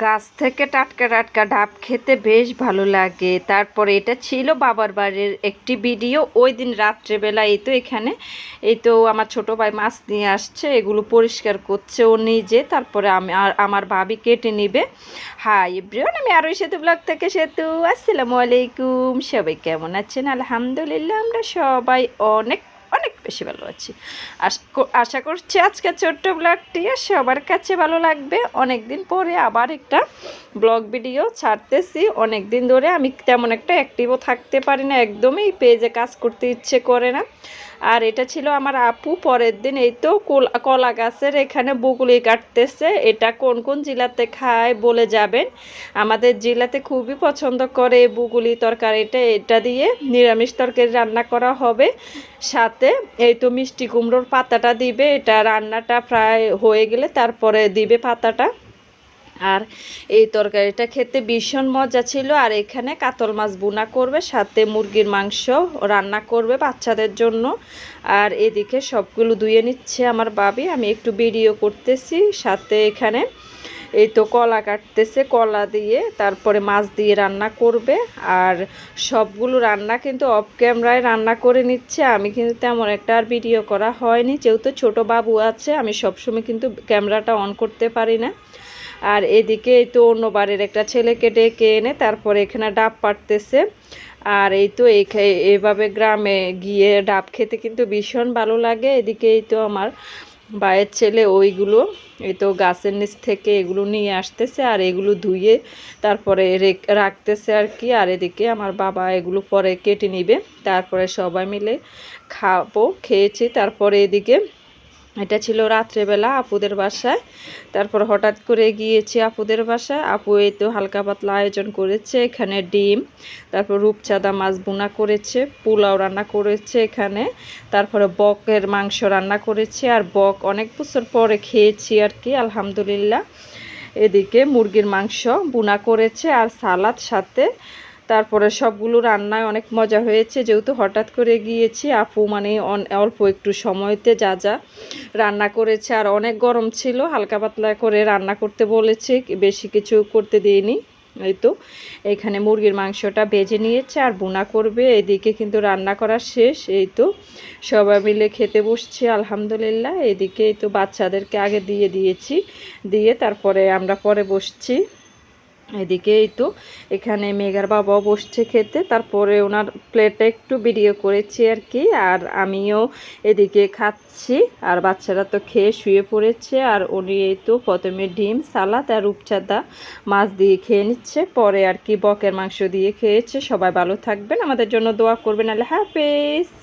গাছ থেকে টাটকা টাটকা ডাব খেতে বেশ ভালো লাগে। তারপরে এটা ছিল বাবার বাড়ির একটি ভিডিও। ওই দিন রাত্রেবেলা এই তো আমার ছোট ভাই মাছ নিয়ে আসছে, এগুলো পরিষ্কার করছে ও নিজে। তারপরে আমি আর আমার ভাবি কেটে নিবে। হাই এভরিওয়ান, আমি আরও সেতু ব্লগ থেকে সেতু। আসসালামু আলাইকুম, সবাই কেমন আছেন? আলহামদুলিল্লাহ আমরা সবাই অনেক অনেক বেশি ভালো আছি। আশা করছি আজকে ছোট্ট ব্লগটি সবার কাছে ভালো লাগবে। অনেক দিন পরে আবার একটা ব্লগ ভিডিও ছাড়তেছি। অনেক দিন ধরে আমি তেমন একটা অ্যাক্টিভও থাকতে পারি না, একদমই পেজে কাজ করতে ইচ্ছে করে না। আর এটা ছিল আমার আপু। পরের দিন এই তো কলা গাছের এখানে বকুলি কাটতেছে। এটা কোন কোন জেলাতে খায় বলে যাবেন। আমাদের জেলাতে খুবই পছন্দ করে বকুলি তরকারিটা। এটা দিয়ে নিরামিষ তরকারি রান্না করা হবে। সাথে এই তো মিষ্টি কুমড়োর পাতাটা দিবে। এটা রান্নাটা প্রায় হয়ে গেলে তারপরে দিবে পাতাটা। আর এই তরকারিটা খেতে ভীষণ মজা ছিল। আর এখানে কাতল মাছ ভুনা করবে, সাথে মুরগির মাংস রান্না করবে বাচ্চাদের জন্য। আর এদিকে সবগুলো ধুয়ে নিচ্ছে আমার ভাবি, আমি একটু ভিডিও করতেছি। সাথে এখানে এই তো কলা কাটতেছে, কলা দিয়ে তারপরে মাছ দিয়ে রান্না করবে। আর সবগুলো রান্না কিন্তু অফ ক্যামেরায় রান্না করে নিচ্ছে। আমি কিন্তু তেমন একটা আর ভিডিও করা হয়নি, যেহেতু ছোট বাবু আছে। আমি সবসময় কিন্তু ক্যামেরাটা অন করতে পারি না। আর এদিকে এই তো অন্য বাড়ির একটা ছেলেকে ডেকে এনে তারপরে এখানে ডাব পাড়তেছে। আর এই তো এইভাবে গ্রামে গিয়ে ডাব খেতে কিন্তু ভীষণ ভালো লাগে। এদিকে এই তো আমার ভাইয়ের ছেলে ওইগুলো এই তো গাছের নিচ থেকে এগুলো নিয়ে আসতেছে, আর এগুলো ধুয়ে তারপরে রাখতেছে আর কি। আর এদিকে আমার বাবা এগুলো পরে কেটে নিবে, তারপরে সবাই মিলে খাবো। খেয়েছি। তারপরে এদিকে এটা ছিল রাত্রেবেলা আপুদের বাসায়। তারপর হঠাৎ করে গিয়েছি আপুদের বাসায়। আপু এই তো হালকা পাতলা আয়োজন করেছে, এখানে ডিম, তারপর রূপচাঁদা মাছ ভুনা করেছে, পোলাও রান্না করেছে এখানে, তারপরে বকের মাংস রান্না করেছে। আর বক অনেক বছর পরে খেয়েছি আর কি, আলহামদুলিল্লাহ। এদিকে মুরগির মাংস ভুনা করেছে আর সালাদ সাথে। তারপরে সবগুলো রান্নায় অনেক মজা হয়েছে, যেহেতু হঠাৎ করে গিয়েছি। আপু মানে অল্প একটু সময়তে যা যা রান্না করেছে। আর অনেক গরম ছিল, হালকা পাতলা করে রান্না করতে বলেছে, বেশি কিছু করতে দিইনি। এই তো এখানে মুরগির মাংসটা ভেজে নিয়েছে আর ভুনা করবে। এদিকে কিন্তু রান্না করা শেষ। এই তো সবাই মিলে খেতে বসছি আলহামদুলিল্লাহ। এদিকে এই তো বাচ্চাদেরকে আগে দিয়ে দিয়েছি, দিয়ে তারপরে আমরা পরে বসছি। এদিকে এই তো এখানে মেঘার বাবাও বসছে খেতে, তারপরে ওনার প্লেটে একটু ভিডিও করেছি আর কি। আর আমিও এদিকে খাচ্ছি, আর বাচ্চারা তো খেয়ে শুয়ে পড়েছে। আর উনি এই তো প্রথমে ডিম, সালাদ আর রূপচাঁদা মাছ দিয়ে খেয়ে নিচ্ছে, পরে আর কি বকের মাংস দিয়ে খেয়েছে। সবাই ভালো থাকবেন, আমাদের জন্য দোয়া করবেন। আল্লাহ হাফেজ।